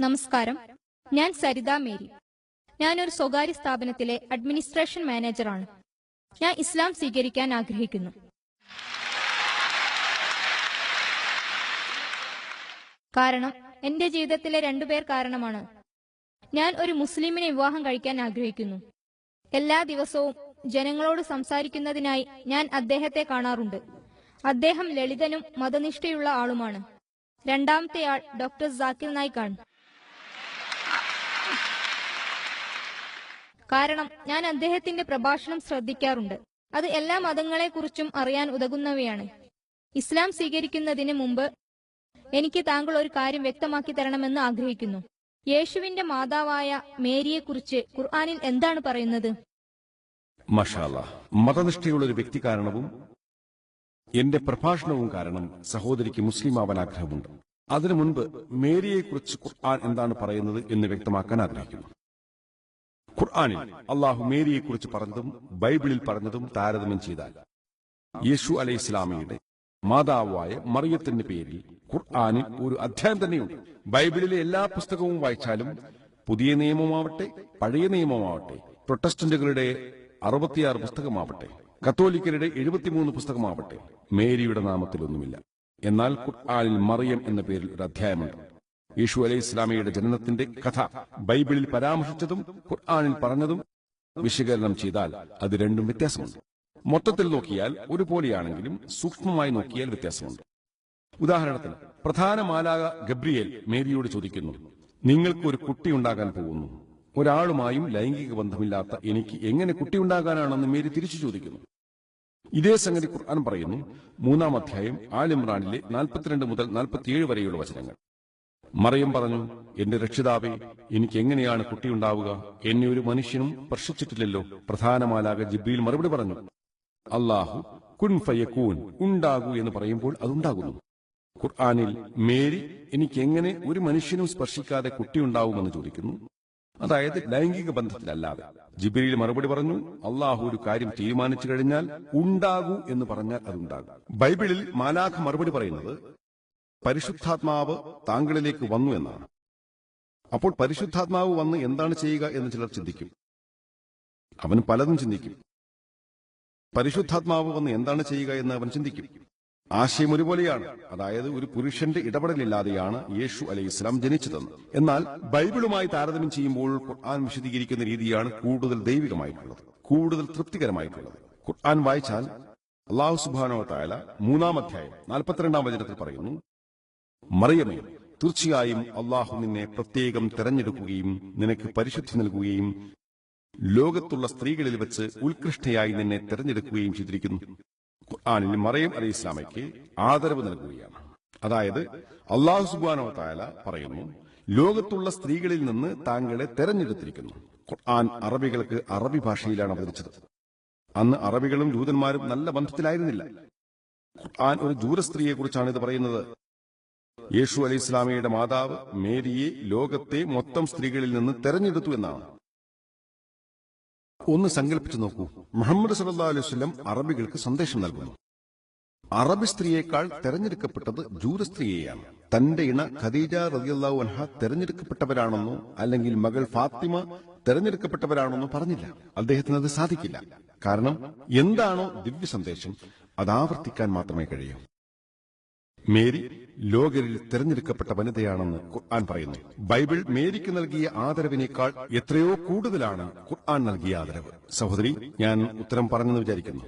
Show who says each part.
Speaker 1: നമസ്കാരം, ഞാൻ സരിത മേരി. ഞാനൊരു സ്വകാര്യ സ്ഥാപനത്തിലെ അഡ്മിനിസ്ട്രേഷൻ മാനേജറാണ്. ഞാൻ ഇസ്ലാം സ്വീകരിക്കാൻ ആഗ്രഹിക്കുന്നു. കാരണം എന്റെ ജീവിതത്തിലെ 2 പേർ കാരണമാണ്. ഞാൻ ഒരു മുസ്ലിമിനെ വിവാഹം കഴിക്കാൻ ആഗ്രഹിക്കുന്നു. എല്ലാ ദിവസവും ജനങ്ങളോട് സംസാരിക്കുന്നതിനായി ഞാൻ അദ്ദേഹത്തെ കാണാറുണ്ട്. അദ്ദേഹം ലളിതനും മതനിഷ്ഠയുള്ള ആളുമാണ്. രണ്ടാമത്തെയാൾ ഡോക്ടർ സാക്കിർ നായിക്കാണ്. കാരണം ഞാൻ അദ്ദേഹത്തിന്റെ പ്രഭാഷണം ശ്രദ്ധിക്കാറുണ്ട്. അത് എല്ലാ മതങ്ങളെക്കുറിച്ചും അറിയാൻ ഉതകുന്നവയാണ്. ഇസ്ലാം സ്വീകരിക്കുന്നതിന് മുമ്പ് എനിക്ക് താങ്കൾ ഒരു കാര്യം വ്യക്തമാക്കി തരണമെന്ന് ആഗ്രഹിക്കുന്നു. യേശുവിന്റെ മാതാവായ മേരിയെക്കുറിച്ച് ഖുർആനിൽ എന്താണ് പറയുന്നത്?
Speaker 2: മാഷാ അല്ലാഹ്. മതനിഷ്ഠയുള്ള ഒരു വ്യക്തി കാരണവും എന്റെ പ്രഭാഷണവും കാരണം സഹോദരിക്ക് മുസ്ലിം ആവാൻ ആഗ്രഹമുണ്ട്. അതിനു മുൻപ് മേരിയെക്കുറിച്ച് ഖുർആൻ എന്താണ് പറയുന്നത് എന്ന് വ്യക്തമാക്കാൻ ആഗ്രഹിക്കുന്നു. ഖുർആനിൽ അള്ളാഹു മേരിയെക്കുറിച്ച് പറഞ്ഞതും ബൈബിളിൽ പറഞ്ഞതും താരതമ്യം ചെയ്താൽ യേശു അലൈഹി ഇസ്ലാമിയുടെ മാതാവായ മറിയത്തിന്റെ പേരിൽ ഖുർആനിൽ ഒരു അധ്യായം തന്നെയുണ്ട്. ബൈബിളിലെ എല്ലാ പുസ്തകവും വായിച്ചാലും, പുതിയ നിയമമാവട്ടെ പഴയ നിയമമാവട്ടെ, പ്രൊട്ടസ്റ്റന്റുകളുടെ 66 പുസ്തകമാവട്ടെ, കത്തോലിക്കരുടെ 73 പുസ്തകമാവട്ടെ, മേരിയുടെ നാമത്തിലൊന്നുമില്ല. എന്നാൽ ഖുർആനിൽ മറിയം എന്ന പേരിൽ ഒരു അധ്യായമുണ്ട്. യേശു അലൈഹി ഇസ്ലാമിയുടെ ജനനത്തിന്റെ കഥ ബൈബിളിൽ പരാമർശിച്ചതും ഖുർആനിൽ പറഞ്ഞതും വിശകലനം ചെയ്താൽ അത് രണ്ടും വ്യത്യാസമുണ്ട്. മൊത്തത്തിൽ നോക്കിയാൽ ഒരുപോലെയാണെങ്കിലും സൂക്ഷ്മമായി നോക്കിയാൽ വ്യത്യാസമുണ്ട്. ഉദാഹരണത്തിന്, പ്രധാന മാലാഖ ഗബ്രിയേൽ മേരിയോട് ചോദിക്കുന്നു, നിങ്ങൾക്ക് ഒരു കുട്ടി ഉണ്ടാകാൻ പോകുന്നു. ഒരാളുമായും ലൈംഗിക ബന്ധമില്ലാത്ത എനിക്ക് എങ്ങനെ കുട്ടിയുണ്ടാകാനാണെന്ന് മേരി തിരിച്ചു ചോദിക്കുന്നു. ഇതേ സംഗതി ഖുർആൻ പറയുന്നു. 3-ാം അധ്യായം ആൽ ഇമ്രാനിലെ 42 മുതൽ 47 വരെയുള്ള വചനങ്ങൾ. മറിയം പറഞ്ഞു, എന്റെ രക്ഷിതാവേ, എനിക്ക് എങ്ങനെയാണ് കുട്ടിയുണ്ടാവുക? എന്നെ ഒരു മനുഷ്യനും സ്പർശിച്ചിട്ടില്ലല്ലോ. പ്രധാന മാലാഖ ജിബ്രീൽ മറുപടി പറഞ്ഞു, അല്ലാഹു കുൻ ഫയകൂൻ, ഉണ്ടാകൂ എന്ന് പറയുമ്പോൾ അതുണ്ടാകുന്നു. ഖുർആനിൽ മേരി എനിക്ക് എങ്ങനെ ഒരു മനുഷ്യനും സ്പർശിക്കാതെ കുട്ടിയുണ്ടാവുമെന്ന് ചോദിക്കുന്നു, അതായത് ലൈംഗിക ബന്ധത്തിലല്ലാതെ. ജിബ്രീൽ മറുപടി പറഞ്ഞു, അള്ളാഹു ഒരു കാര്യം തീരുമാനിച്ചു കഴിഞ്ഞാൽ ഉണ്ടാകൂ എന്ന് പറഞ്ഞാൽ അതുണ്ടാകും. ബൈബിളിൽ മാലാഖ മറുപടി പറയുന്നത് പരിശുദ്ധാത്മാവ് താങ്കളിലേക്ക് വന്നു എന്നാണ്. അപ്പോൾ പരിശുദ്ധാത്മാവ് വന്ന് എന്താണ് ചെയ്യുക എന്ന് ചിലർ ചിന്തിക്കും. അവൻ പലതും ചിന്തിക്കും. പരിശുദ്ധാത്മാവ് വന്ന് എന്താണ് ചെയ്യുക എന്ന് അവൻ ചിന്തിക്കും. ആശയം ഒരുപോലെയാണ്, അതായത് ഒരു പുരുഷന്റെ ഇടപെടലില്ലാതെയാണ് യേശു അലൈഹി ഇസ്ലാം ജനിച്ചതെന്ന്. എന്നാൽ ബൈബിളുമായി താരതമ്യം ചെയ്യുമ്പോൾ ഖുർആൻ വിശദീകരിക്കുന്ന രീതിയാണ് കൂടുതൽ ദൈവികമായിട്ടുള്ളത്, കൂടുതൽ തൃപ്തികരമായിട്ടുള്ളത്. ഖുർആൻ വായിച്ചാൽ അല്ലാഹു സുബ്ഹാനഹു വ തആല 3-ാം അധ്യായം 42-ാം വചനത്തിൽ പറയുന്നു, മറിയമേ, തീർച്ചയായും അള്ളാഹു നിന്നെ പ്രത്യേകം തെരഞ്ഞെടുക്കുകയും നിനക്ക് പരിശുദ്ധി നൽകുകയും ലോകത്തുള്ള സ്ത്രീകളിൽ വെച്ച് ഉത്കൃഷ്ടയായി നിന്നെ തെരഞ്ഞെടുക്കുകയും ചെയ്തിരിക്കുന്നു. ഖുർആനിൽ മറിയം അലൈഹി ഇസ്ലാമയ്ക്ക് ആദരവ് നൽകുകയാണ്. അതായത് അല്ലാഹു സുബ്ഹാനഹു വ തആല പറയുന്നു, ലോകത്തുള്ള സ്ത്രീകളിൽ നിന്ന് താങ്കളെ തെരഞ്ഞെടുത്തിരിക്കുന്നു. ഖുർആൻ അറബികൾക്ക് അറബി ഭാഷയിലാണ് അവതരിച്ചത്. അന്ന് അറബികളും ജൂതന്മാരും നല്ല ബന്ധത്തിലായിരുന്നില്ല. ഖുർആൻ ഒരു ജൂത സ്ത്രീയെക്കുറിച്ചാണ് ഇത് പറയുന്നത്. യേശു അലൈഹി ഇസ്ലാമിയുടെ മാതാവ് മേരിയെ ലോകത്തെ മൊത്തം സ്ത്രീകളിൽ നിന്ന് തെരഞ്ഞെടുത്തു എന്നാണ്. ഒന്ന് സങ്കല്പിച്ചു നോക്കൂ, മുഹമ്മദ് സല്ലല്ലാഹു അലൈഹി വസല്ലം അറബികൾക്ക് സന്ദേശം നൽകുന്നു. അറബി സ്ത്രീയേക്കാൾ തെരഞ്ഞെടുക്കപ്പെട്ടത് ജൂത സ്ത്രീയെയാണ്. തന്റെ ഇണ ഖദീജ റളിയല്ലാഹു അൻഹ തെരഞ്ഞെടുക്കപ്പെട്ടവരാണെന്നോ അല്ലെങ്കിൽ മകൾ ഫാത്തിമ തെരഞ്ഞെടുക്കപ്പെട്ടവരാണെന്നോ പറഞ്ഞില്ല. അദ്ദേഹത്തിന് അത് സാധിക്കില്ല. കാരണം എന്താണോ ദിവ്യ സന്ദേശം അത് ആവർത്തിക്കാൻ മാത്രമേ കഴിയൂ. മേരി ലോകരിൽ തെരഞ്ഞെടുക്കപ്പെട്ട വനിതയാണെന്ന് ഖുർആൻ പറയുന്നു. ബൈബിൾ മേരിക്ക് നൽകിയ ആദരവിനേക്കാൾ എത്രയോ കൂടുതലാണ് ഖുർആൻ നൽകിയ ആദരവ്. സഹോദരി, ഞാൻ ഉത്തരം പറഞ്ഞെന്ന് വിചാരിക്കുന്നു.